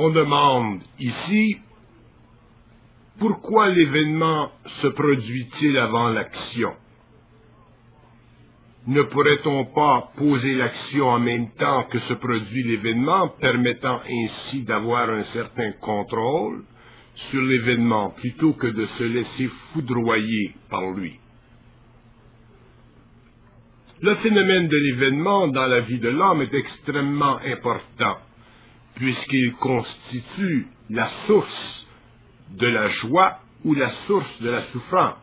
On demande ici, pourquoi l'événement se produit-il avant l'action? Ne pourrait-on pas poser l'action en même temps que se produit l'événement, permettant ainsi d'avoir un certain contrôle sur l'événement, plutôt que de se laisser foudroyer par lui? Le phénomène de l'événement dans la vie de l'homme est extrêmement important, puisqu'il constitue la source de la joie ou la source de la souffrance.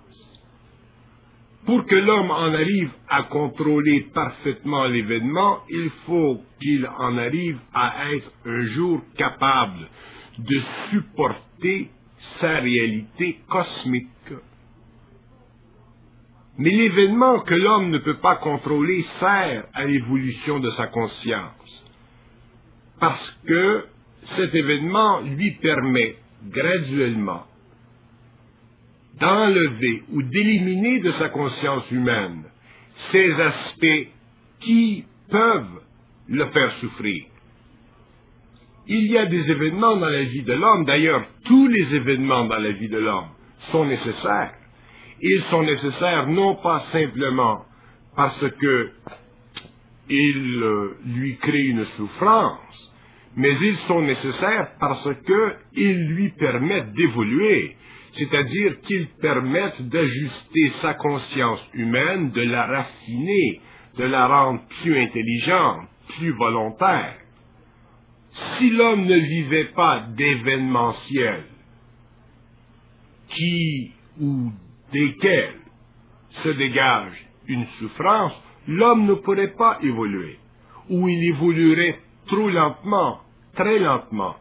Pour que l'homme en arrive à contrôler parfaitement l'événement, il faut qu'il en arrive à être un jour capable de supporter sa réalité cosmique. Mais l'événement que l'homme ne peut pas contrôler sert à l'évolution de sa conscience, parce que cet événement lui permet graduellement d'enlever ou d'éliminer de sa conscience humaine ces aspects qui peuvent le faire souffrir. Il y a des événements dans la vie de l'homme, d'ailleurs tous les événements dans la vie de l'homme sont nécessaires. Ils sont nécessaires non pas simplement parce que ils lui créent une souffrance, mais ils sont nécessaires parce qu'ils lui permettent d'évoluer. C'est-à-dire qu'ils permettent d'ajuster sa conscience humaine, de la raffiner, de la rendre plus intelligente, plus volontaire. Si l'homme ne vivait pas d'événementiel ou desquels se dégage une souffrance, l'homme ne pourrait pas évoluer, ou il évoluerait trop lentement, très lentement.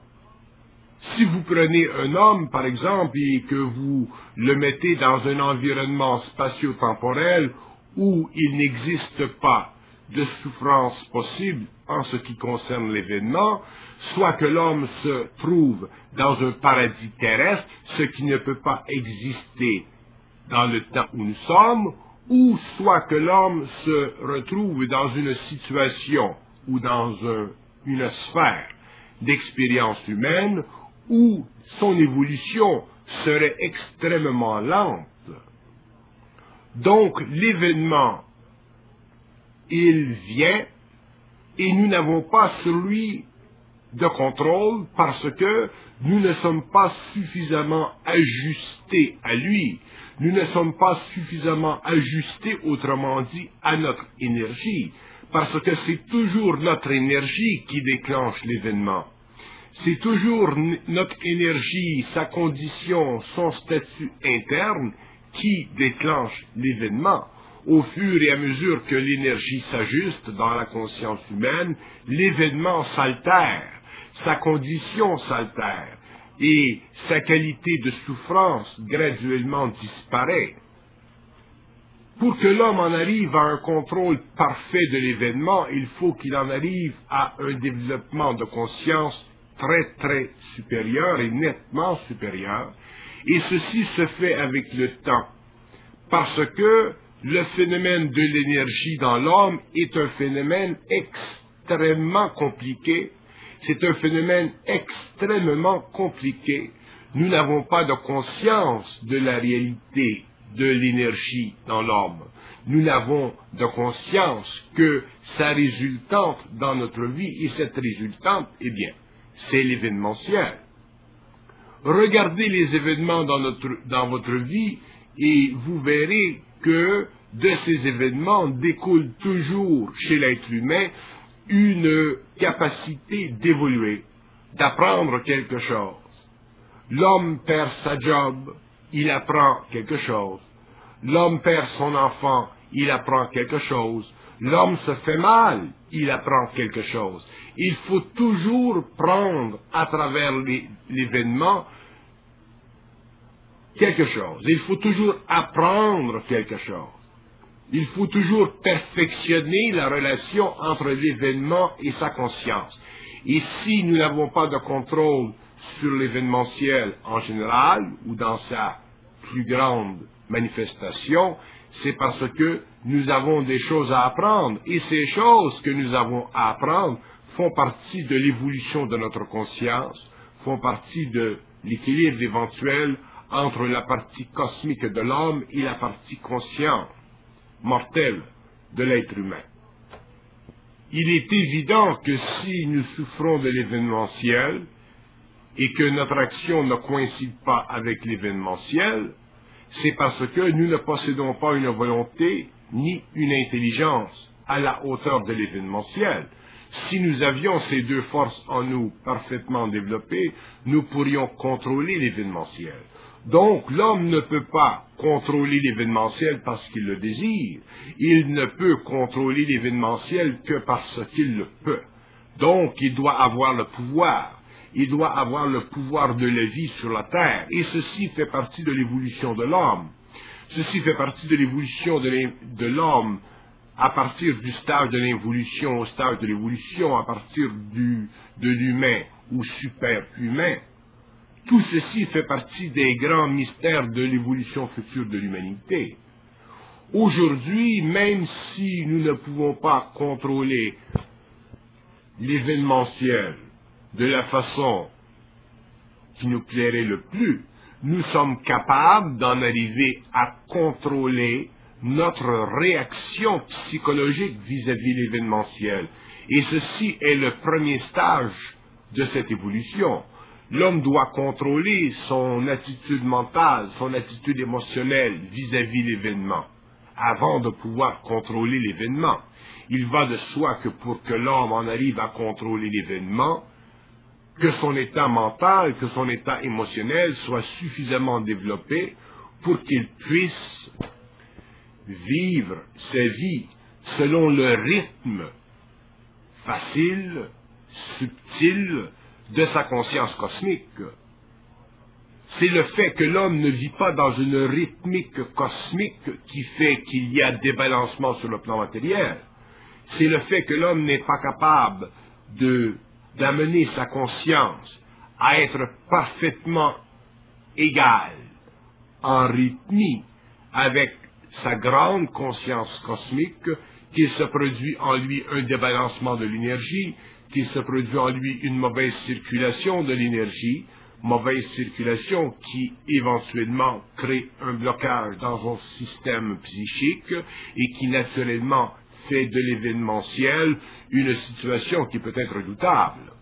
Si vous prenez un homme, par exemple, et que vous le mettez dans un environnement spatio-temporel où il n'existe pas de souffrance possible en ce qui concerne l'événement, soit que l'homme se trouve dans un paradis terrestre, ce qui ne peut pas exister dans le temps où nous sommes, ou soit que l'homme se retrouve dans une situation ou dans une sphère d'expérience humaine où son évolution serait extrêmement lente. Donc l'événement, il vient et nous n'avons pas sur lui de contrôle parce que nous ne sommes pas suffisamment ajustés à lui. Nous ne sommes pas suffisamment ajustés, autrement dit, à notre énergie, parce que c'est toujours notre énergie qui déclenche l'événement. C'est toujours notre énergie, sa condition, son statut interne qui déclenche l'événement. Au fur et à mesure que l'énergie s'ajuste dans la conscience humaine, l'événement s'altère, sa condition s'altère et sa qualité de souffrance graduellement disparaît. Pour que l'homme en arrive à un contrôle parfait de l'événement, il faut qu'il en arrive à un développement de conscience très très supérieur et nettement supérieur, et ceci se fait avec le temps, parce que le phénomène de l'énergie dans l'homme est un phénomène extrêmement compliqué. C'est un phénomène extrêmement compliqué. Nous n'avons pas de conscience de la réalité de l'énergie dans l'homme. Nous n'avons de conscience que sa résultante dans notre vie, et cette résultante, eh bien, c'est l'événementiel. Regardez les événements dans votre vie et vous verrez que de ces événements découle toujours chez l'être humain une capacité d'évoluer, d'apprendre quelque chose. L'homme perd sa job, il apprend quelque chose. L'homme perd son enfant, il apprend quelque chose. L'homme se fait mal, il apprend quelque chose. Il faut toujours prendre à travers l'événement quelque chose. Il faut toujours apprendre quelque chose. Il faut toujours perfectionner la relation entre l'événement et sa conscience. Et si nous n'avons pas de contrôle sur l'événementiel en général ou dans sa plus grande manifestation, c'est parce que nous avons des choses à apprendre. Et ces choses que nous avons à apprendre font partie de l'évolution de notre conscience, font partie de l'équilibre éventuel entre la partie cosmique de l'homme et la partie consciente, mortelle, de l'être humain. Il est évident que si nous souffrons de l'événementiel et que notre action ne coïncide pas avec l'événementiel, c'est parce que nous ne possédons pas une volonté ni une intelligence à la hauteur de l'événementiel. Si nous avions ces deux forces en nous parfaitement développées, nous pourrions contrôler l'événementiel. Donc, l'homme ne peut pas contrôler l'événementiel parce qu'il le désire. Il ne peut contrôler l'événementiel que parce qu'il le peut. Donc, il doit avoir le pouvoir. Il doit avoir le pouvoir de la vie sur la terre. Et ceci fait partie de l'évolution de l'homme. Ceci fait partie de l'évolution de l'homme à partir du stage de l'involution au stage de l'évolution, à partir de l'humain ou super-humain. Tout ceci fait partie des grands mystères de l'évolution future de l'humanité. Aujourd'hui, même si nous ne pouvons pas contrôler l'événementiel de la façon qui nous plairait le plus, nous sommes capables d'en arriver à contrôler notre réaction psychologique vis-à-vis de l'événementiel. Et ceci est le premier stage de cette évolution. L'homme doit contrôler son attitude mentale, son attitude émotionnelle vis-à-vis de l'événement, avant de pouvoir contrôler l'événement. Il va de soi que pour que l'homme en arrive à contrôler l'événement, que son état mental, que son état émotionnel soit suffisamment développé pour qu'il puisse vivre sa vie selon le rythme facile, subtil de sa conscience cosmique. C'est le fait que l'homme ne vit pas dans une rythmique cosmique qui fait qu'il y a débalancement sur le plan matériel. C'est le fait que l'homme n'est pas capable d'amener sa conscience à être parfaitement égale en rythmie avec sa grande conscience cosmique, qu'il se produit en lui un débalancement de l'énergie, qu'il se produit en lui une mauvaise circulation de l'énergie, mauvaise circulation qui éventuellement crée un blocage dans son système psychique et qui naturellement fait de l'événementiel une situation qui peut être redoutable.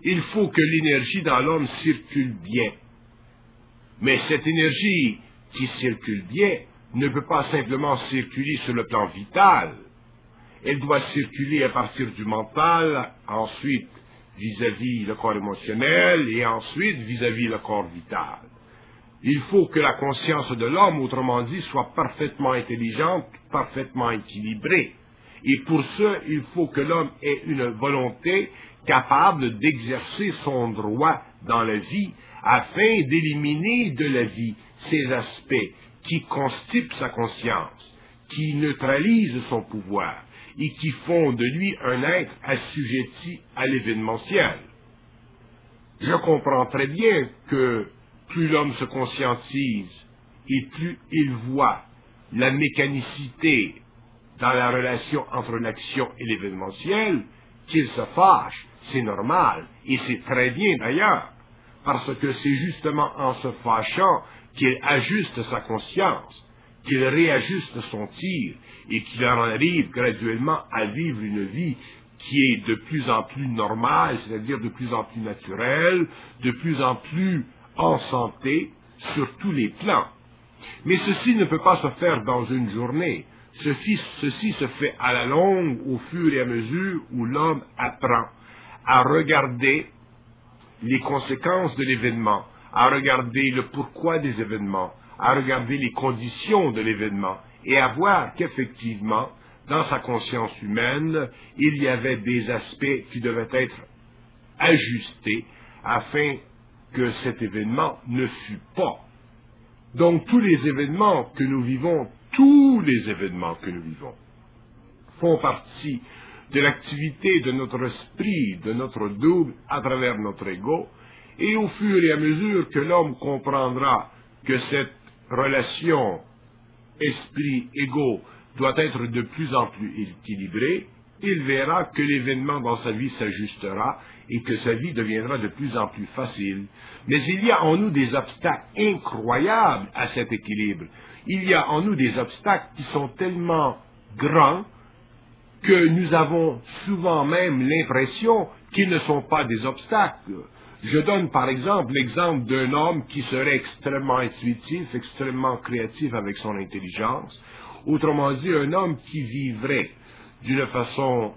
Il faut que l'énergie dans l'homme circule bien. Mais cette énergie qui circule bien ne peut pas simplement circuler sur le plan vital. Elle doit circuler à partir du mental, ensuite vis-à-vis le corps émotionnel et ensuite vis-à-vis le corps vital. Il faut que la conscience de l'homme, autrement dit, soit parfaitement intelligente, parfaitement équilibrée. Et pour ce, il faut que l'homme ait une volonté capable d'exercer son droit dans la vie afin d'éliminer de la vie ces aspects qui constipent sa conscience, qui neutralisent son pouvoir et qui font de lui un être assujetti à l'événementiel. Je comprends très bien que plus l'homme se conscientise et plus il voit la mécanicité dans la relation entre l'action et l'événementiel, qu'il se fâche, c'est normal, et c'est très bien d'ailleurs, parce que c'est justement en se fâchant qu'il ajuste sa conscience, qu'il réajuste son tir, et qu'il en arrive graduellement à vivre une vie qui est de plus en plus normale, c'est-à-dire de plus en plus naturelle, de plus en plus en santé, sur tous les plans. Mais ceci ne peut pas se faire dans une journée. Ceci se fait à la longue, au fur et à mesure où l'homme apprend à regarder les conséquences de l'événement, à regarder le pourquoi des événements, à regarder les conditions de l'événement, et à voir qu'effectivement, dans sa conscience humaine, il y avait des aspects qui devaient être ajustés afin que cet événement ne fût pas. Donc tous les événements que nous vivons, font partie de l'activité de notre esprit, de notre double à travers notre ego, et au fur et à mesure que l'homme comprendra que cette relation esprit-ego doit être de plus en plus équilibrée, il verra que l'événement dans sa vie s'ajustera et que sa vie deviendra de plus en plus facile. Mais il y a en nous des obstacles incroyables à cet équilibre. Il y a en nous des obstacles qui sont tellement grands que nous avons souvent même l'impression qu'ils ne sont pas des obstacles. Je donne par exemple l'exemple d'un homme qui serait extrêmement intuitif, extrêmement créatif avec son intelligence. Autrement dit, un homme qui vivrait d'une façon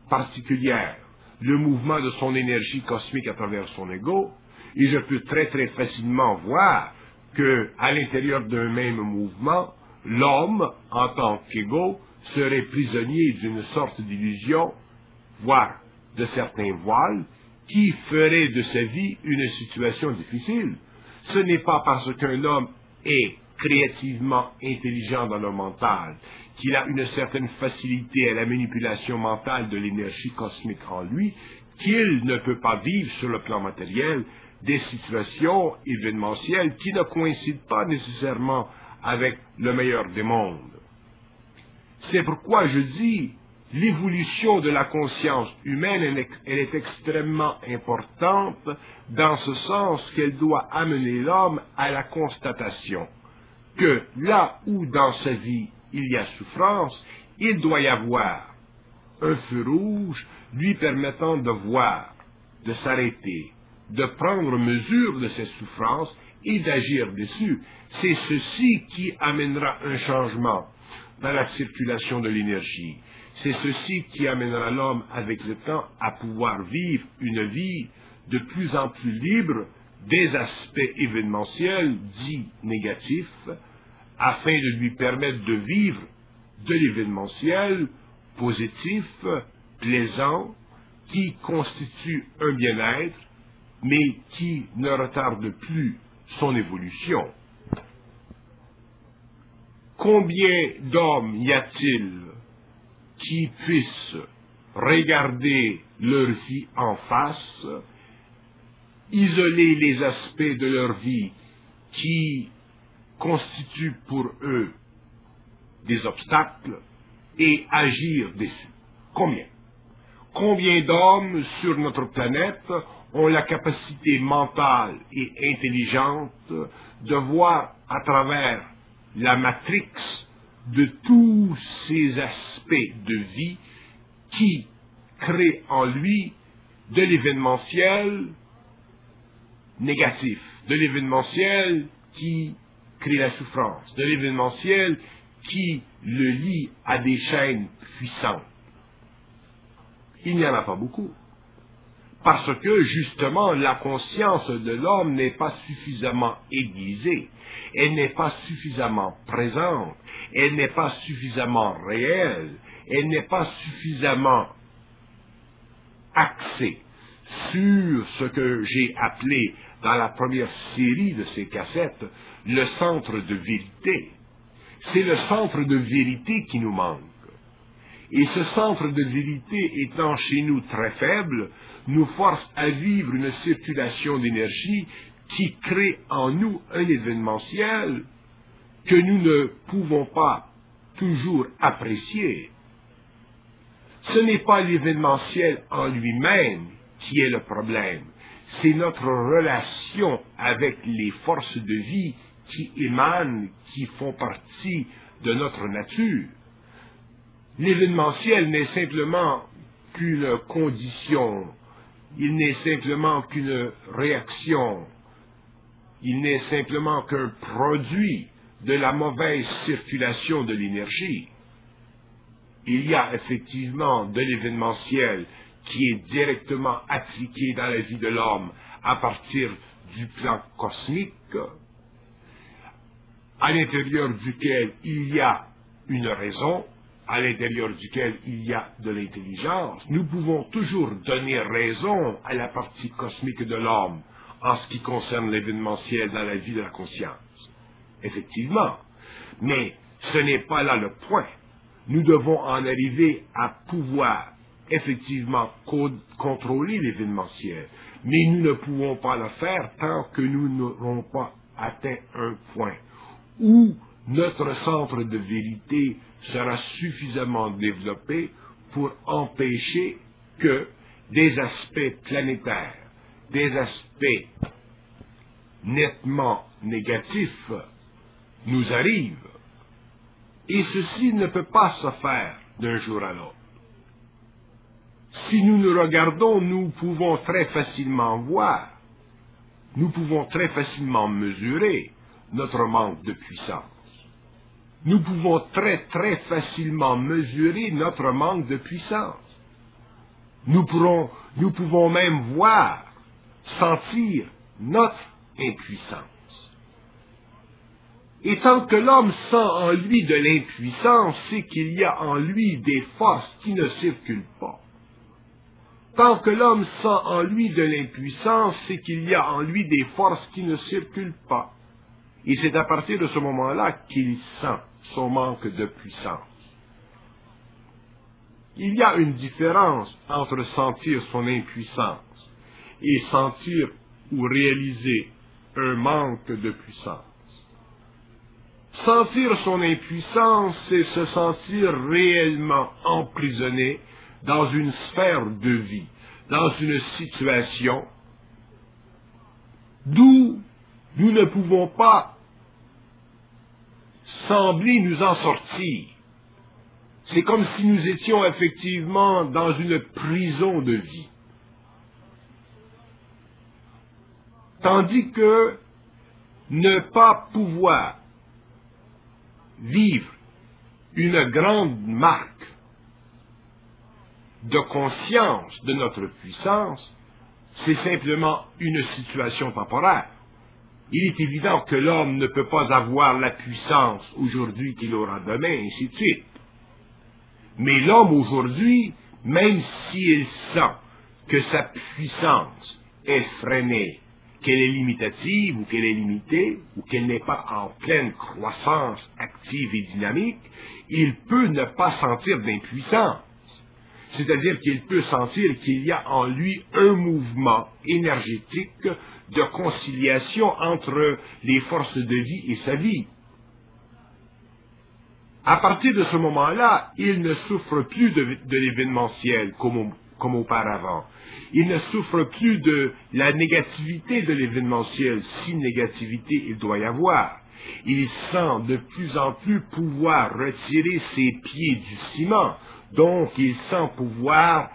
particulière le mouvement de son énergie cosmique à travers son ego, et je peux très très facilement voir que à l'intérieur d'un même mouvement, l'homme, en tant qu'ego, serait prisonnier d'une sorte d'illusion, voire de certains voiles, qui ferait de sa vie une situation difficile. Ce n'est pas parce qu'un homme est créativement intelligent dans le mental, qu'il a une certaine facilité à la manipulation mentale de l'énergie cosmique en lui, qu'il ne peut pas vivre sur le plan matériel des situations événementielles qui ne coïncident pas nécessairement avec le meilleur des mondes. C'est pourquoi je dis, l'évolution de la conscience humaine, elle est extrêmement importante dans ce sens qu'elle doit amener l'homme à la constatation que là où dans sa vie il y a souffrance, il doit y avoir un feu rouge lui permettant de voir, de s'arrêter, de prendre mesure de cette souffrance et d'agir dessus. C'est ceci qui amènera un changement dans la circulation de l'énergie. C'est ceci qui amènera l'homme avec le temps à pouvoir vivre une vie de plus en plus libre des aspects événementiels dits négatifs, afin de lui permettre de vivre de l'événementiel positif, plaisant, qui constitue un bien-être, mais qui ne retarde plus son évolution. Combien d'hommes y a-t-il qui puissent regarder leur vie en face, isoler les aspects de leur vie qui constituent pour eux des obstacles et agir dessus? Combien? Combien d'hommes sur notre planète ont la capacité mentale et intelligente de voir à travers la matrix de tous ces aspects de vie qui créent en lui de l'événementiel négatif, de l'événementiel qui crée la souffrance, de l'événementiel qui le lie à des chaînes puissantes? Il n'y en a pas beaucoup. Parce que, justement, la conscience de l'homme n'est pas suffisamment aiguisée, elle n'est pas suffisamment présente, elle n'est pas suffisamment réelle, elle n'est pas suffisamment axée sur ce que j'ai appelé dans la première série de ces cassettes le centre de vérité. C'est le centre de vérité qui nous manque. Et ce centre de vérité étant chez nous très faible, nous force à vivre une circulation d'énergie qui crée en nous un événementiel que nous ne pouvons pas toujours apprécier. Ce n'est pas l'événementiel en lui-même qui est le problème, c'est notre relation avec les forces de vie qui émanent, qui font partie de notre nature. L'événementiel n'est simplement qu'une condition, il n'est simplement qu'une réaction, il n'est simplement qu'un produit de la mauvaise circulation de l'énergie. Il y a effectivement de l'événementiel qui est directement appliqué dans la vie de l'homme à partir du plan cosmique, à l'intérieur duquel il y a une raison, à l'intérieur duquel il y a de l'intelligence. Nous pouvons toujours donner raison à la partie cosmique de l'homme en ce qui concerne l'événementiel dans la vie de la conscience. Effectivement. Mais ce n'est pas là le point. Nous devons en arriver à pouvoir effectivement contrôler l'événementiel. Mais nous ne pouvons pas le faire tant que nous n'aurons pas atteint un point où notre centre de vérité sera suffisamment développé pour empêcher que des aspects planétaires, des aspects nettement négatifs nous arrivent. Et ceci ne peut pas se faire d'un jour à l'autre. Si nous nous regardons, nous pouvons très facilement voir, nous pouvons très facilement mesurer notre manque de puissance. Nous pouvons très facilement mesurer notre manque de puissance. Nous pouvons même voir, sentir notre impuissance. Et tant que l'homme sent en lui de l'impuissance, c'est qu'il y a en lui des forces qui ne circulent pas. Tant que l'homme sent en lui de l'impuissance, c'est qu'il y a en lui des forces qui ne circulent pas. Et c'est à partir de ce moment-là qu'il sent son manque de puissance. Il y a une différence entre sentir son impuissance et sentir ou réaliser un manque de puissance. Sentir son impuissance, c'est se sentir réellement emprisonné dans une sphère de vie, dans une situation d'où nous ne pouvons pas sembler nous en sortir. C'est comme si nous étions effectivement dans une prison de vie. Tandis que ne pas pouvoir vivre une grande marque de conscience de notre puissance, c'est simplement une situation temporaire. Il est évident que l'homme ne peut pas avoir la puissance aujourd'hui qu'il aura demain, et ainsi de suite. Mais l'homme aujourd'hui, même s'il sent que sa puissance est freinée, qu'elle est limitative ou qu'elle est limitée, ou qu'elle n'est pas en pleine croissance active et dynamique, il peut ne pas sentir d'impuissance. C'est-à-dire qu'il peut sentir qu'il y a en lui un mouvement énergétique de conciliation entre les forces de vie et sa vie. À partir de ce moment-là, il ne souffre plus de l'événementiel comme auparavant. Il ne souffre plus de la négativité de l'événementiel, si négativité il doit y avoir. Il sent de plus en plus pouvoir retirer ses pieds du ciment, donc il sent pouvoir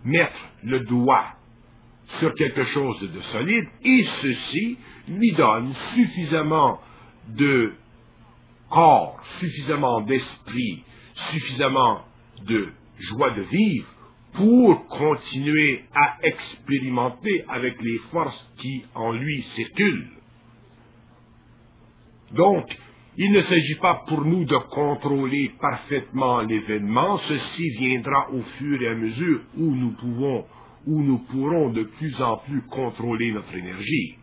mettre le doigt sur quelque chose de solide, et ceci lui donne suffisamment de corps, suffisamment d'esprit, suffisamment de joie de vivre pour continuer à expérimenter avec les forces qui en lui circulent. Donc, il ne s'agit pas pour nous de contrôler parfaitement l'événement, ceci viendra au fur et à mesure où nous pourrons de plus en plus contrôler notre énergie.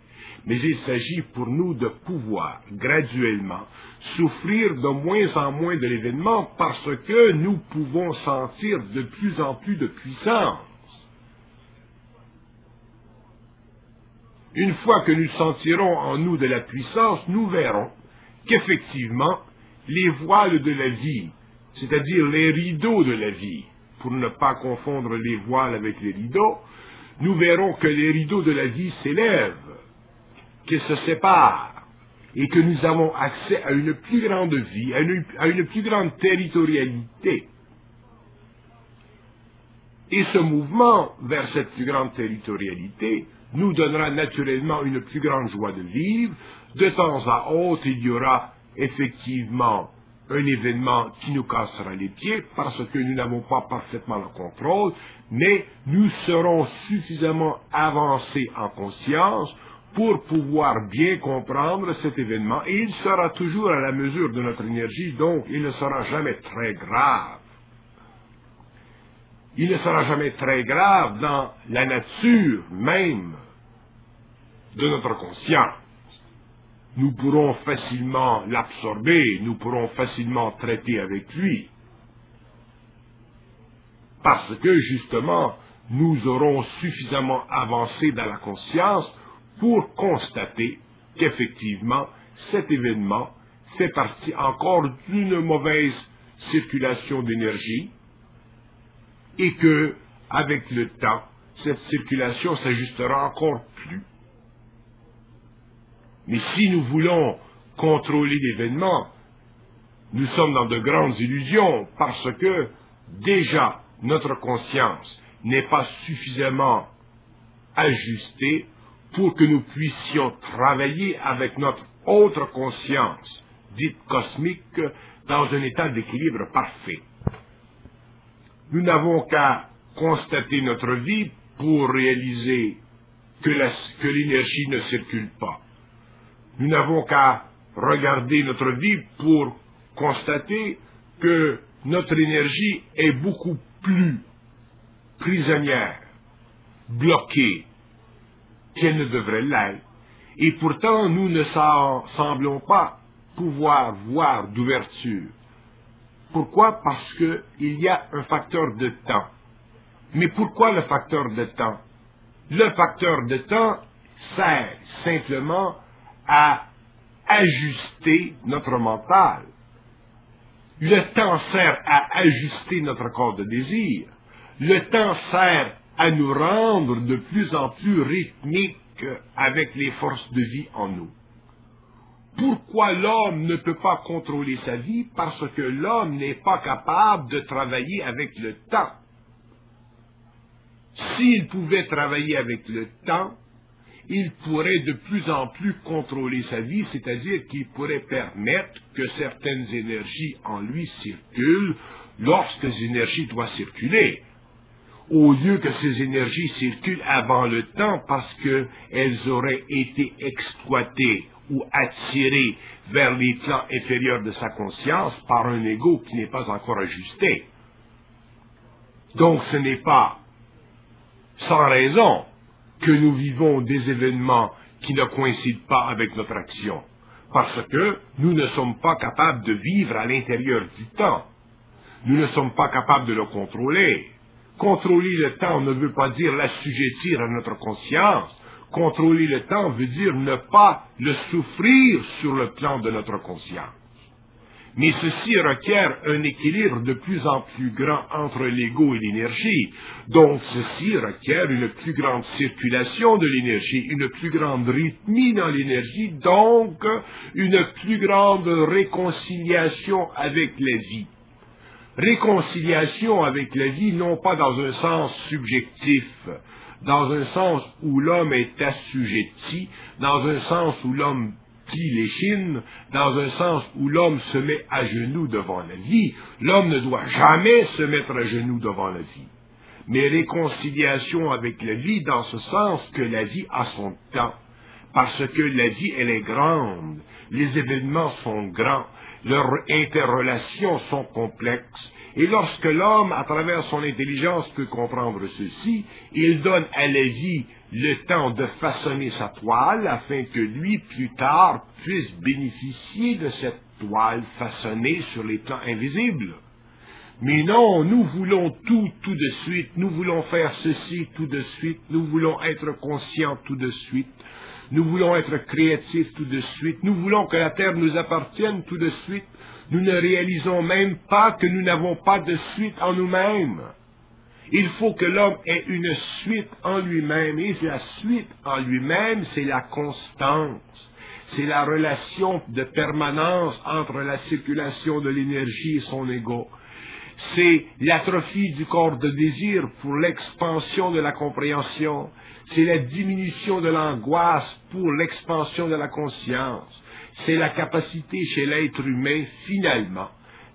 Mais il s'agit pour nous de pouvoir graduellement souffrir de moins en moins de l'événement parce que nous pouvons sentir de plus en plus de puissance. Une fois que nous sentirons en nous de la puissance, nous verrons qu'effectivement, les voiles de la vie, c'est-à-dire les rideaux de la vie, pour ne pas confondre les voiles avec les rideaux, nous verrons que les rideaux de la vie s'élèvent, qu'ils se séparent, et que nous avons accès à une plus grande vie, à une plus grande territorialité. Et ce mouvement vers cette plus grande territorialité nous donnera naturellement une plus grande joie de vivre. De temps à autre, il y aura effectivement un événement qui nous cassera les pieds parce que nous n'avons pas parfaitement le contrôle, mais nous serons suffisamment avancés en conscience pour pouvoir bien comprendre cet événement, et il sera toujours à la mesure de notre énergie, donc il ne sera jamais très grave. Il ne sera jamais très grave dans la nature même de notre conscience. Nous pourrons facilement l'absorber, nous pourrons facilement traiter avec lui, parce que justement, nous aurons suffisamment avancé dans la conscience pour constater qu'effectivement, cet événement fait partie encore d'une mauvaise circulation d'énergie, et que, avec le temps, cette circulation s'ajustera encore plus. Mais si nous voulons contrôler l'événement, nous sommes dans de grandes illusions parce que, déjà, notre conscience n'est pas suffisamment ajustée pour que nous puissions travailler avec notre autre conscience, dite cosmique, dans un état d'équilibre parfait. Nous n'avons qu'à constater notre vie pour réaliser que l'énergie ne circule pas. Nous n'avons qu'à regarder notre vie pour constater que notre énergie est beaucoup plus prisonnière, bloquée, qu'elle ne devrait l'être. Et pourtant, nous ne semblons pas pouvoir voir d'ouverture. Pourquoi? Parce qu'il y a un facteur de temps. Mais pourquoi le facteur de temps? Le facteur de temps sert simplement à ajuster notre mental. Le temps sert à ajuster notre corps de désir. Le temps sert à nous rendre de plus en plus rythmiques avec les forces de vie en nous. Pourquoi l'homme ne peut pas contrôler sa vie? Parce que l'homme n'est pas capable de travailler avec le temps. S'il pouvait travailler avec le temps, il pourrait de plus en plus contrôler sa vie, c'est-à-dire qu'il pourrait permettre que certaines énergies en lui circulent lorsque ces énergies doivent circuler, au lieu que ces énergies circulent avant le temps parce qu'elles auraient été exploitées ou attirées vers les plans inférieurs de sa conscience par un ego qui n'est pas encore ajusté. Donc ce n'est pas sans raison que nous vivons des événements qui ne coïncident pas avec notre action, parce que nous ne sommes pas capables de vivre à l'intérieur du temps. Nous ne sommes pas capables de le contrôler. Contrôler le temps ne veut pas dire l'assujettir à notre conscience. Contrôler le temps veut dire ne pas le souffrir sur le plan de notre conscience. Mais ceci requiert un équilibre de plus en plus grand entre l'ego et l'énergie. Donc ceci requiert une plus grande circulation de l'énergie, une plus grande rythmie dans l'énergie, donc une plus grande réconciliation avec la vie. Réconciliation avec la vie, non pas dans un sens subjectif, dans un sens où l'homme est assujetti, dans un sens où l'homme plie les chines, dans un sens où l'homme se met à genoux devant la vie. L'homme ne doit jamais se mettre à genoux devant la vie. Mais réconciliation avec la vie dans ce sens que la vie a son temps. Parce que la vie, elle est grande. Les événements sont grands. Leurs interrelations sont complexes. Et lorsque l'homme, à travers son intelligence, peut comprendre ceci, il donne à la vie le temps de façonner sa toile afin que lui, plus tard, puisse bénéficier de cette toile façonnée sur les plans invisibles. Mais non, nous voulons tout de suite, nous voulons faire ceci tout de suite, nous voulons être conscients tout de suite, nous voulons être créatifs tout de suite, nous voulons que la terre nous appartienne tout de suite. Nous ne réalisons même pas que nous n'avons pas de suite en nous-mêmes. Il faut que l'homme ait une suite en lui-même, et la suite en lui-même, c'est la constance. C'est la relation de permanence entre la circulation de l'énergie et son ego. C'est l'atrophie du corps de désir pour l'expansion de la compréhension. C'est la diminution de l'angoisse pour l'expansion de la conscience. C'est la capacité chez l'être humain, finalement,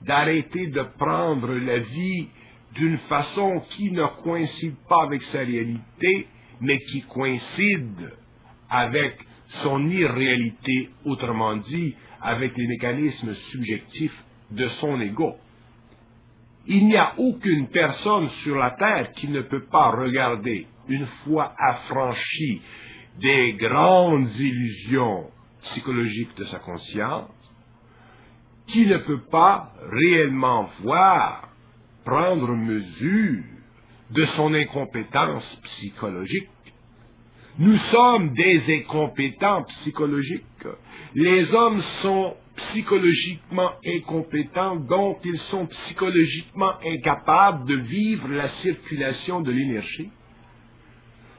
d'arrêter de prendre la vie d'une façon qui ne coïncide pas avec sa réalité, mais qui coïncide avec son irréalité, autrement dit, avec les mécanismes subjectifs de son ego. Il n'y a aucune personne sur la Terre qui ne peut pas regarder, une fois affranchie des grandes illusions psychologique de sa conscience, qui ne peut pas réellement voir, prendre mesure de son incompétence psychologique. Nous sommes des incompétents psychologiques. Les hommes sont psychologiquement incompétents, donc ils sont psychologiquement incapables de vivre la circulation de l'énergie.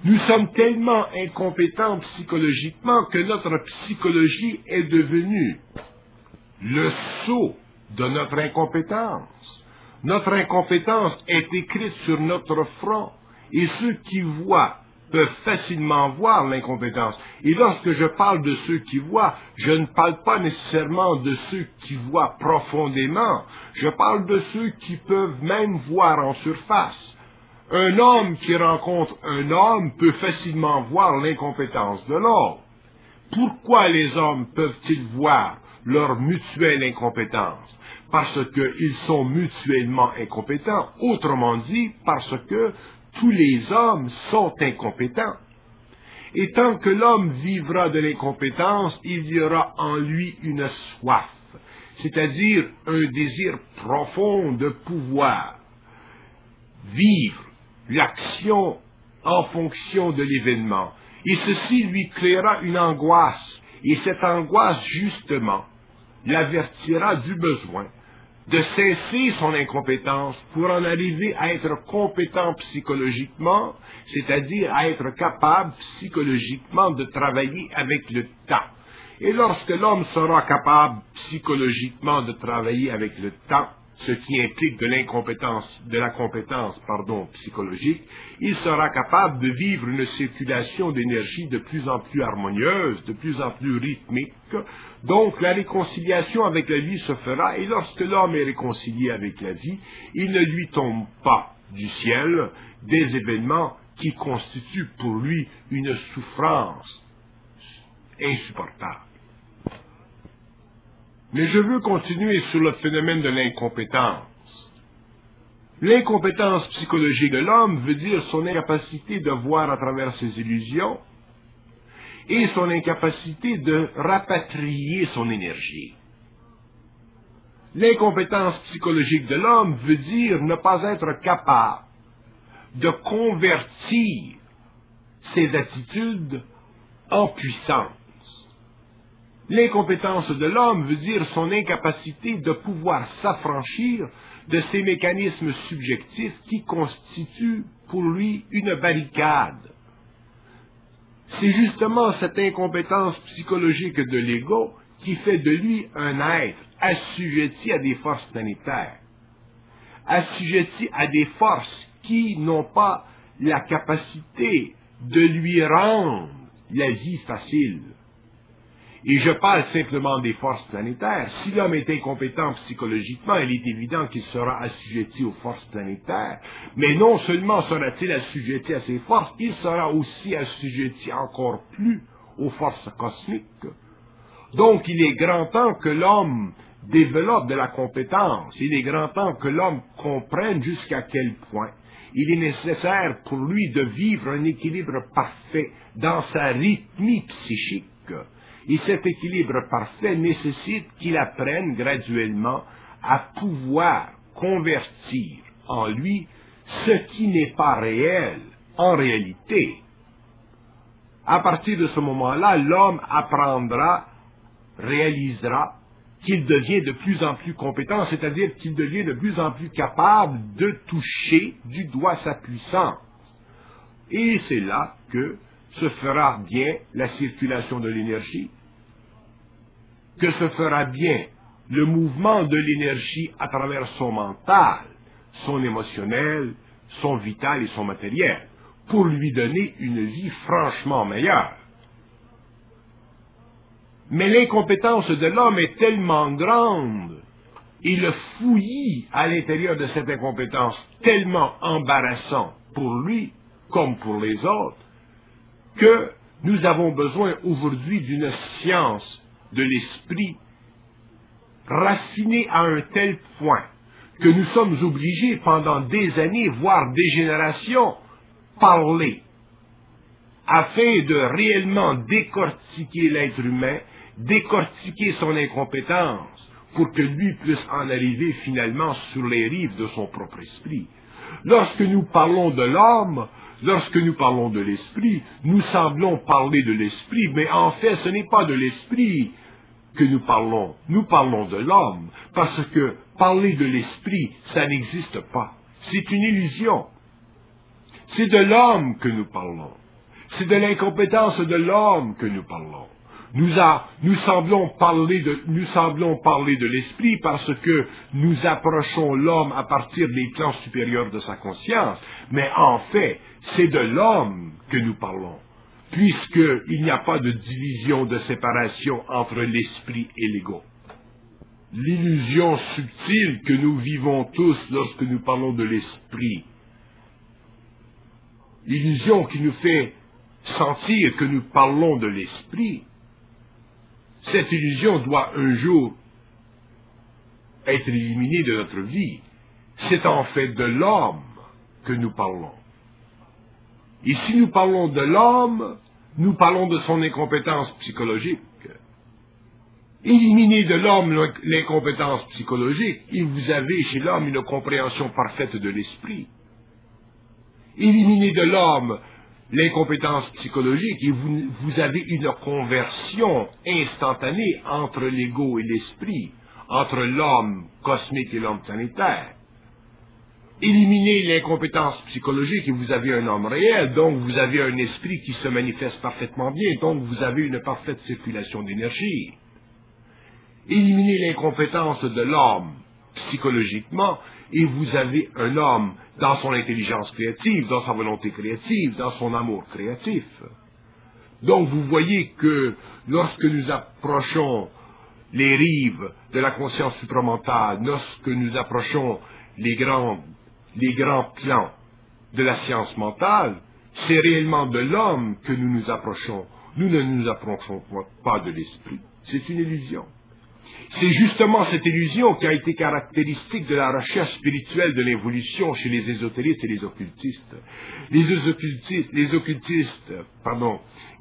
Nous sommes tellement incompétents psychologiquement que notre psychologie est devenue le sceau de notre incompétence. Notre incompétence est écrite sur notre front, et ceux qui voient peuvent facilement voir l'incompétence. Et lorsque je parle de ceux qui voient, je ne parle pas nécessairement de ceux qui voient profondément, je parle de ceux qui peuvent même voir en surface. Un homme qui rencontre un homme peut facilement voir l'incompétence de l'autre. Pourquoi les hommes peuvent-ils voir leur mutuelle incompétence? Parce qu'ils sont mutuellement incompétents, autrement dit, parce que tous les hommes sont incompétents. Et tant que l'homme vivra de l'incompétence, il y aura en lui une soif, c'est-à-dire un désir profond de pouvoir vivre l'action en fonction de l'événement. Et ceci lui créera une angoisse, et cette angoisse, justement, l'avertira du besoin de cesser son incompétence pour en arriver à être compétent psychologiquement, c'est-à-dire à être capable psychologiquement de travailler avec le temps. Et lorsque l'homme sera capable psychologiquement de travailler avec le temps, ce qui implique de la compétence psychologique, il sera capable de vivre une circulation d'énergie de plus en plus harmonieuse, de plus en plus rythmique. Donc la réconciliation avec la vie se fera, et lorsque l'homme est réconcilié avec la vie, il ne lui tombe pas du ciel des événements qui constituent pour lui une souffrance insupportable. Mais je veux continuer sur le phénomène de l'incompétence. L'incompétence psychologique de l'homme veut dire son incapacité de voir à travers ses illusions et son incapacité de rapatrier son énergie. L'incompétence psychologique de l'homme veut dire ne pas être capable de convertir ses attitudes en puissance. L'incompétence de l'homme veut dire son incapacité de pouvoir s'affranchir de ces mécanismes subjectifs qui constituent pour lui une barricade. C'est justement cette incompétence psychologique de l'ego qui fait de lui un être assujetti à des forces planétaires, assujetti à des forces qui n'ont pas la capacité de lui rendre la vie facile. Et je parle simplement des forces planétaires. Si l'homme est incompétent psychologiquement, il est évident qu'il sera assujetti aux forces planétaires. Mais non seulement sera-t-il assujetti à ces forces, il sera aussi assujetti encore plus aux forces cosmiques. Donc il est grand temps que l'homme développe de la compétence. Il est grand temps que l'homme comprenne jusqu'à quel point il est nécessaire pour lui de vivre un équilibre parfait dans sa rythmie psychique. Et cet équilibre parfait nécessite qu'il apprenne graduellement à pouvoir convertir en lui ce qui n'est pas réel en réalité. À partir de ce moment-là, l'homme apprendra, réalisera qu'il devient de plus en plus compétent, c'est-à-dire qu'il devient de plus en plus capable de toucher du doigt sa puissance. Et c'est là que se fera bien la circulation de l'énergie, que se fera bien le mouvement de l'énergie à travers son mental, son émotionnel, son vital et son matériel, pour lui donner une vie franchement meilleure. Mais l'incompétence de l'homme est tellement grande et le fouillis à l'intérieur de cette incompétence tellement embarrassant pour lui comme pour les autres, que nous avons besoin aujourd'hui d'une science de l'esprit raffinée à un tel point que nous sommes obligés pendant des années, voire des générations, parler afin de réellement décortiquer l'être humain, décortiquer son incompétence pour que lui puisse en arriver finalement sur les rives de son propre esprit. Lorsque nous parlons de l'homme, lorsque nous parlons de l'esprit, nous semblons parler de l'esprit, mais en fait ce n'est pas de l'esprit que nous parlons de l'homme, parce que parler de l'esprit, ça n'existe pas. C'est une illusion. C'est de l'homme que nous parlons. C'est de l'incompétence de l'homme que nous parlons. Nous semblons parler de l'esprit parce que nous approchons l'homme à partir des plans supérieurs de sa conscience, mais en fait, c'est de l'homme que nous parlons, puisqu'il n'y a pas de division, de séparation entre l'esprit et l'ego. L'illusion subtile que nous vivons tous lorsque nous parlons de l'esprit, l'illusion qui nous fait sentir que nous parlons de l'esprit, cette illusion doit un jour être éliminée de notre vie. C'est en fait de l'homme que nous parlons. Et si nous parlons de l'homme, nous parlons de son incompétence psychologique. Éliminez de l'homme l'incompétence psychologique, et vous avez chez l'homme une compréhension parfaite de l'esprit. Éliminez de l'homme l'incompétence psychologique et vous avez une conversion instantanée entre l'ego et l'esprit, entre l'homme cosmique et l'homme planétaire. Éliminez l'incompétence psychologique et vous avez un homme réel, donc vous avez un esprit qui se manifeste parfaitement bien, donc vous avez une parfaite circulation d'énergie. Éliminez l'incompétence de l'homme psychologiquement et vous avez un homme dans son intelligence créative, dans sa volonté créative, dans son amour créatif. Donc vous voyez que lorsque nous approchons les rives de la conscience supramentale, lorsque nous approchons les grands plans de la science mentale, c'est réellement de l'homme que nous nous approchons. Nous ne nous approchons pas de l'esprit. C'est une illusion. C'est justement cette illusion qui a été caractéristique de la recherche spirituelle de l'évolution chez les ésotéristes et les occultistes. Les occultistes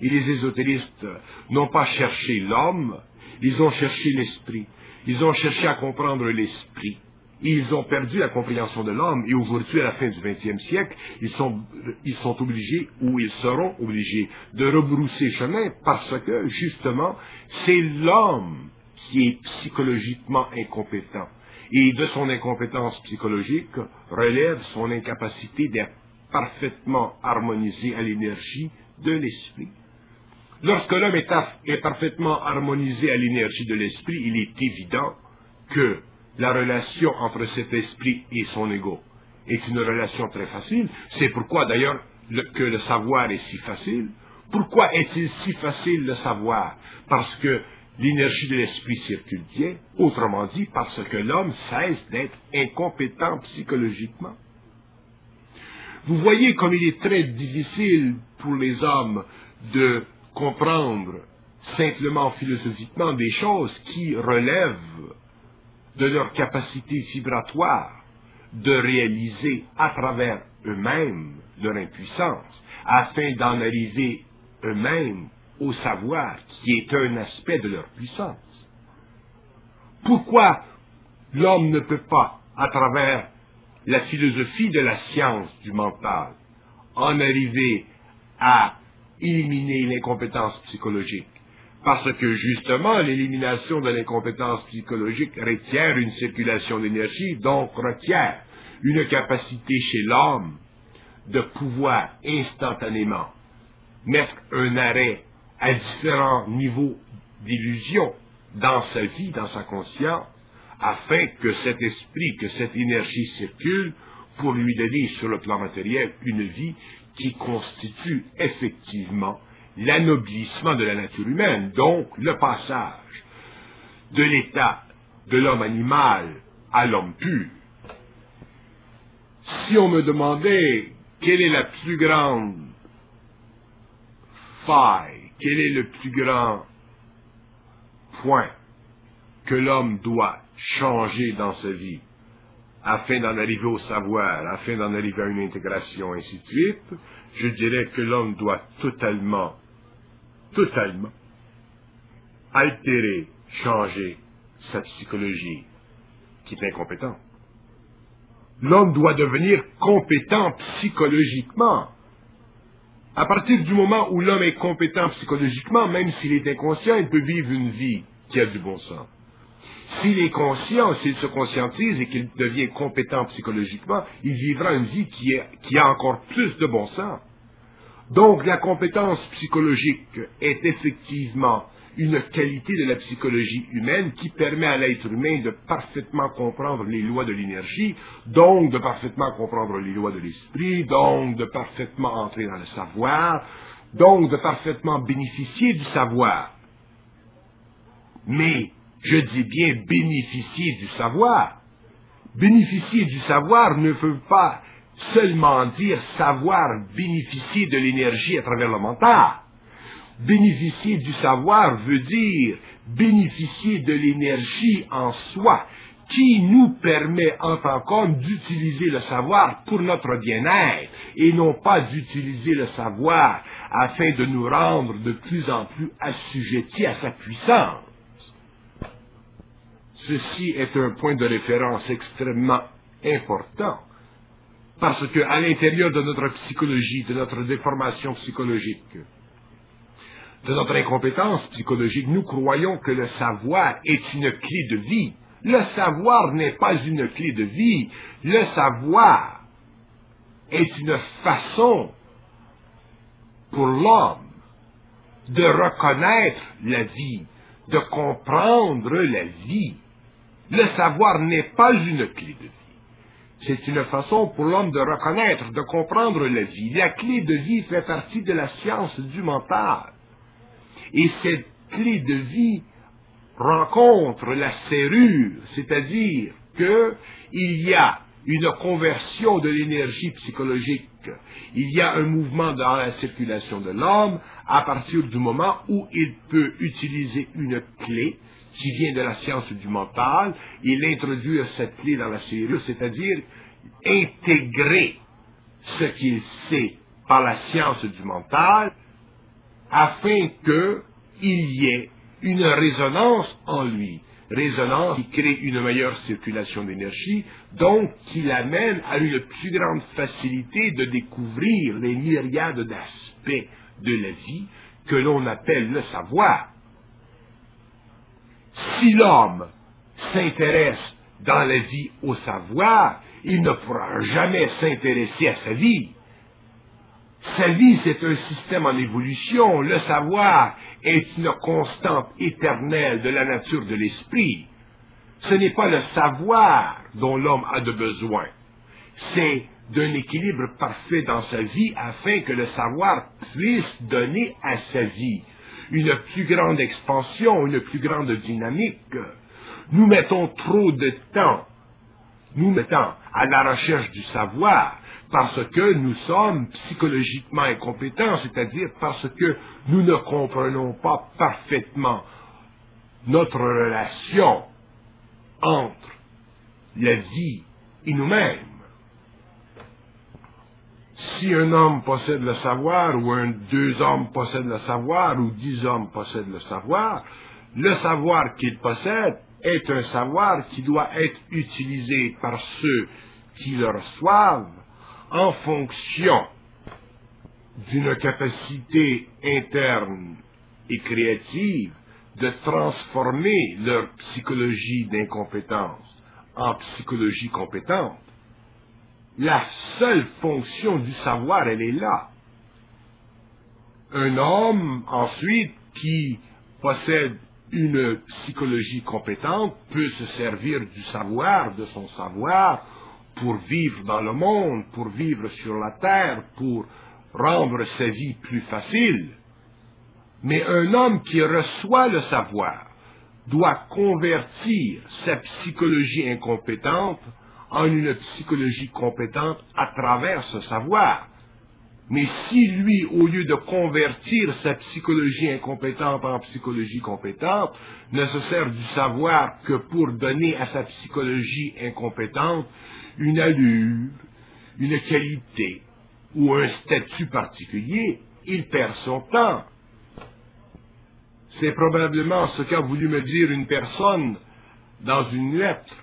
et les ésotéristes n'ont pas cherché l'homme, ils ont cherché l'esprit. Ils ont cherché à comprendre l'esprit. Et ils ont perdu la compréhension de l'homme. Et aujourd'hui, à la fin du XXe siècle, ils sont obligés, ou ils seront obligés, de rebrousser chemin parce que, justement, c'est l'homme qui est psychologiquement incompétent. Et de son incompétence psychologique relève son incapacité d'être parfaitement harmonisé à l'énergie de l'esprit. Lorsque l'homme est parfaitement harmonisé à l'énergie de l'esprit, il est évident que la relation entre cet esprit et son ego est une relation très facile. C'est pourquoi d'ailleurs que le savoir est si facile. Pourquoi est-il si facile le savoir? Parce que l'énergie de l'esprit circule bien, autrement dit, parce que l'homme cesse d'être incompétent psychologiquement. Vous voyez comme il est très difficile pour les hommes de comprendre simplement philosophiquement des choses qui relèvent de leur capacité vibratoire de réaliser à travers eux-mêmes leur impuissance, afin d'en arriver eux-mêmes au savoir qui est un aspect de leur puissance. Pourquoi l'homme ne peut pas, à travers la philosophie de la science du mental, en arriver à éliminer l'incompétence psychologique? Parce que justement, l'élimination de l'incompétence psychologique requiert une circulation d'énergie, donc requiert une capacité chez l'homme de pouvoir instantanément mettre un arrêt à différents niveaux d'illusion dans sa vie, dans sa conscience, afin que cet esprit, que cette énergie circule pour lui donner sur le plan matériel une vie qui constitue effectivement l'anoblissement de la nature humaine, donc le passage de l'état de l'homme animal à l'homme pur. Si on me demandait quelle est la plus grande faille, quel est le plus grand point que l'homme doit changer dans sa vie afin d'en arriver au savoir, afin d'en arriver à une intégration, ainsi de suite, je dirais que l'homme doit totalement altérer, changer sa psychologie qui est incompétente. L'homme doit devenir compétent psychologiquement. À partir du moment où l'homme est compétent psychologiquement, même s'il est inconscient, il peut vivre une vie qui a du bon sens. S'il est conscient, s'il se conscientise et qu'il devient compétent psychologiquement, il vivra une vie qui a encore plus de bon sens. Donc, la compétence psychologique est effectivement une qualité de la psychologie humaine qui permet à l'être humain de parfaitement comprendre les lois de l'énergie, donc de parfaitement comprendre les lois de l'esprit, donc de parfaitement entrer dans le savoir, donc de parfaitement bénéficier du savoir. Mais, je dis bien bénéficier du savoir. Bénéficier du savoir ne veut pas seulement dire savoir bénéficier de l'énergie à travers le mental. Bénéficier du savoir veut dire bénéficier de l'énergie en soi qui nous permet en tant qu'homme d'utiliser le savoir pour notre bien-être et non pas d'utiliser le savoir afin de nous rendre de plus en plus assujettis à sa puissance. Ceci est un point de référence extrêmement important parce que à l'intérieur de notre psychologie, de notre déformation psychologique, de notre incompétence psychologique, nous croyons que le savoir est une clé de vie. Le savoir n'est pas une clé de vie. Le savoir est une façon pour l'homme de reconnaître la vie, de comprendre la vie. Le savoir n'est pas une clé de vie. C'est une façon pour l'homme de reconnaître, de comprendre la vie. La clé de vie fait partie de la science du mental. Et cette clé de vie rencontre la serrure, c'est-à-dire qu'il y a une conversion de l'énergie psychologique, il y a un mouvement dans la circulation de l'homme à partir du moment où il peut utiliser une clé qui vient de la science du mental et l'introduire cette clé dans la serrure, c'est-à-dire intégrer ce qu'il sait par la science du mental afin qu'il y ait une résonance en lui, résonance qui crée une meilleure circulation d'énergie, donc qui l'amène à une plus grande facilité de découvrir les myriades d'aspects de la vie que l'on appelle le savoir. Si l'homme s'intéresse dans la vie au savoir, il ne pourra jamais s'intéresser à sa vie. Sa vie, c'est un système en évolution. Le savoir est une constante éternelle de la nature de l'esprit. Ce n'est pas le savoir dont l'homme a de besoin. C'est d'un équilibre parfait dans sa vie afin que le savoir puisse donner à sa vie une plus grande expansion, une plus grande dynamique. Nous mettons trop de temps, à la recherche du savoir, parce que nous sommes psychologiquement incompétents, c'est-à-dire parce que nous ne comprenons pas parfaitement notre relation entre la vie et nous-mêmes. Si un homme possède le savoir, ou deux hommes possèdent le savoir, ou 10 hommes possèdent le savoir qu'il possède est un savoir qui doit être utilisé par ceux qui le reçoivent en fonction d'une capacité interne et créative de transformer leur psychologie d'incompétence en psychologie compétente. La seule fonction du savoir, elle est là. Un homme, ensuite, qui possède une psychologie compétente peut se servir du savoir, de son savoir, pour vivre dans le monde, pour vivre sur la terre, pour rendre sa vie plus facile. Mais un homme qui reçoit le savoir doit convertir sa psychologie incompétente en une psychologie compétente à travers ce savoir. Mais si lui, au lieu de convertir sa psychologie incompétente en psychologie compétente, ne se sert du savoir que pour donner à sa psychologie incompétente une allure, une qualité ou un statut particulier, il perd son temps. C'est probablement ce qu'a voulu me dire une personne dans une lettre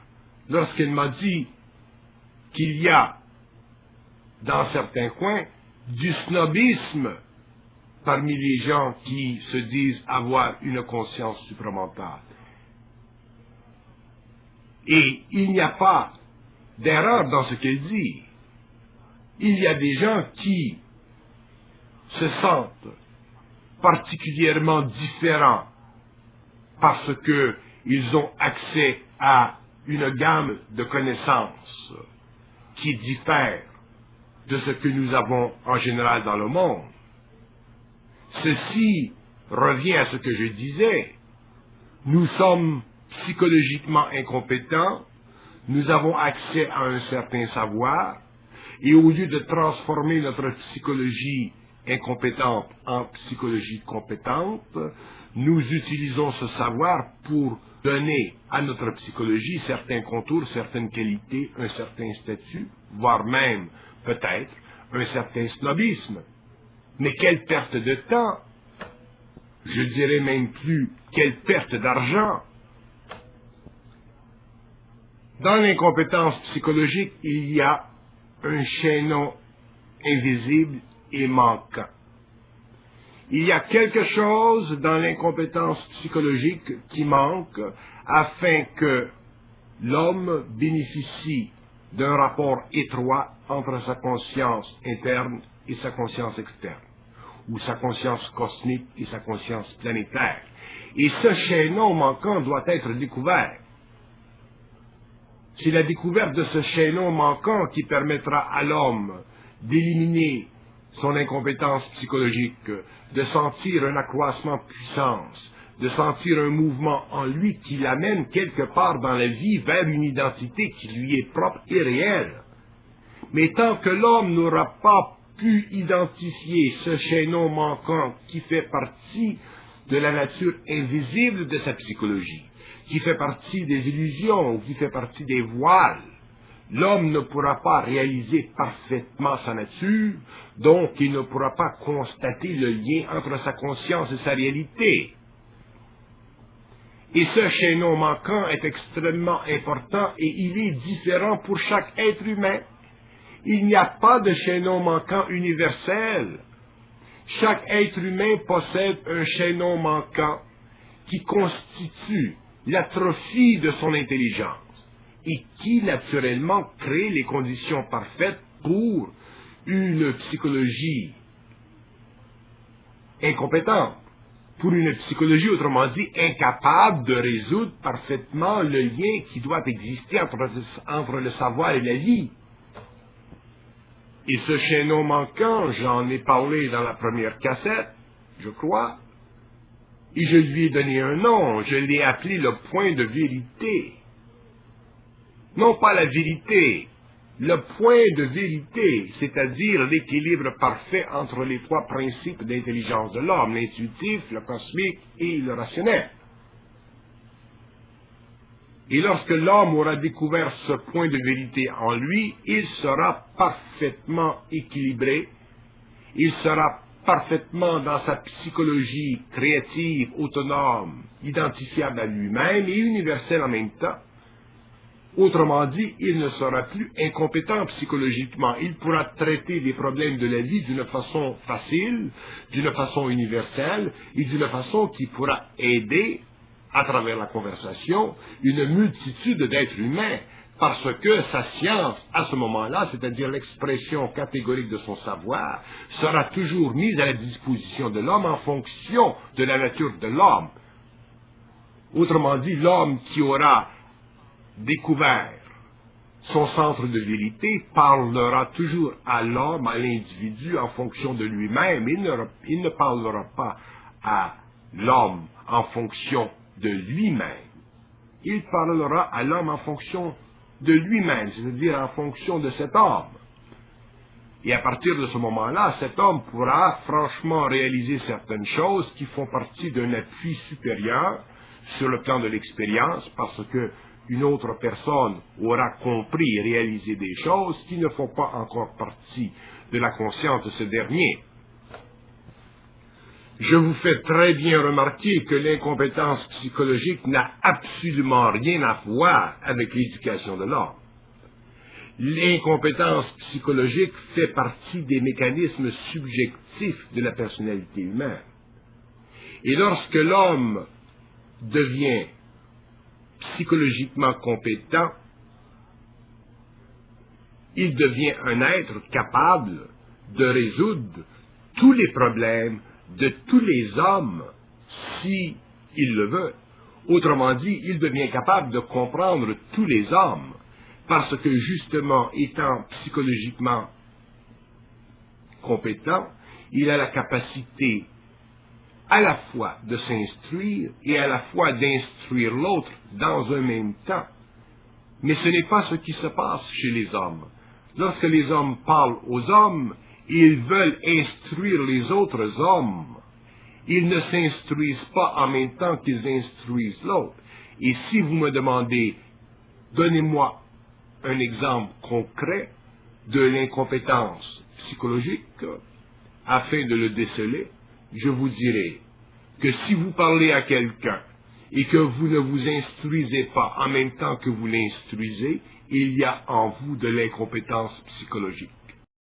lorsqu'elle m'a dit qu'il y a, dans certains coins, du snobisme parmi les gens qui se disent avoir une conscience supramentale. Et il n'y a pas d'erreur dans ce qu'elle dit. Il y a des gens qui se sentent particulièrement différents parce qu'ils ont accès à une gamme de connaissances qui diffère de ce que nous avons en général dans le monde. Ceci revient à ce que je disais. Nous sommes psychologiquement incompétents, nous avons accès à un certain savoir, et au lieu de transformer notre psychologie incompétente en psychologie compétente, nous utilisons ce savoir pour donner à notre psychologie certains contours, certaines qualités, un certain statut, voire même, peut-être, un certain snobisme. Mais quelle perte de temps! Je dirais même plus, quelle perte d'argent! Dans l'incompétence psychologique, il y a un chaînon invisible et manquant. Il y a quelque chose dans l'incompétence psychologique qui manque afin que l'homme bénéficie d'un rapport étroit entre sa conscience interne et sa conscience externe, ou sa conscience cosmique et sa conscience planétaire. Et ce chaînon manquant doit être découvert. C'est la découverte de ce chaînon manquant qui permettra à l'homme d'éliminer son incompétence psychologique, de sentir un accroissement de puissance, de sentir un mouvement en lui qui l'amène quelque part dans la vie vers une identité qui lui est propre et réelle. Mais tant que l'homme n'aura pas pu identifier ce chaînon manquant qui fait partie de la nature invisible de sa psychologie, qui fait partie des illusions ou qui fait partie des voiles, l'homme ne pourra pas réaliser parfaitement sa nature, donc il ne pourra pas constater le lien entre sa conscience et sa réalité. Et ce chaînon manquant est extrêmement important et il est différent pour chaque être humain. Il n'y a pas de chaînon manquant universel. Chaque être humain possède un chaînon manquant qui constitue l'atrophie de son intelligence et qui, naturellement, crée les conditions parfaites pour une psychologie incompétente, pour une psychologie, autrement dit, incapable de résoudre parfaitement le lien qui doit exister entre le savoir et la vie. Et ce chaînon manquant, j'en ai parlé dans la première cassette, je crois, et je lui ai donné un nom, je l'ai appelé le point de vérité. Non pas la vérité, le point de vérité, c'est-à-dire l'équilibre parfait entre les trois principes d'intelligence de l'homme, l'intuitif, le cosmique et le rationnel. Et lorsque l'homme aura découvert ce point de vérité en lui, il sera parfaitement équilibré, il sera parfaitement dans sa psychologie créative, autonome, identifiable à lui-même et universelle en même temps. Autrement dit, il ne sera plus incompétent psychologiquement. Il pourra traiter des problèmes de la vie d'une façon facile, d'une façon universelle et d'une façon qui pourra aider, à travers la conversation, une multitude d'êtres humains, parce que sa science, à ce moment-là, c'est-à-dire l'expression catégorique de son savoir, sera toujours mise à la disposition de l'homme en fonction de la nature de l'homme. Autrement dit, l'homme qui aura découvert son centre de vérité parlera toujours à l'homme, à l'individu, en fonction de lui-même. Il ne parlera pas à l'homme en fonction de lui-même. Il parlera à l'homme en fonction de lui-même, c'est-à-dire en fonction de cet homme. Et à partir de ce moment-là, cet homme pourra franchement réaliser certaines choses qui font partie d'un appui supérieur sur le plan de l'expérience, parce que une autre personne aura compris et réalisé des choses qui ne font pas encore partie de la conscience de ce dernier. Je vous fais très bien remarquer que l'incompétence psychologique n'a absolument rien à voir avec l'éducation de l'homme. L'incompétence psychologique fait partie des mécanismes subjectifs de la personnalité humaine. Et lorsque l'homme devient psychologiquement compétent, il devient un être capable de résoudre tous les problèmes de tous les hommes, si il le veut. Autrement dit, il devient capable de comprendre tous les hommes, parce que justement, étant psychologiquement compétent, il a la capacité à la fois de s'instruire et à la fois d'instruire l'autre dans un même temps. Mais ce n'est pas ce qui se passe chez les hommes. Lorsque les hommes parlent aux hommes, ils veulent instruire les autres hommes. Ils ne s'instruisent pas en même temps qu'ils instruisent l'autre. Et si vous me demandez, donnez-moi un exemple concret de l'incompétence psychologique, afin de le déceler, je vous dirai que si vous parlez à quelqu'un et que vous ne vous instruisez pas en même temps que vous l'instruisez, il y a en vous de l'incompétence psychologique.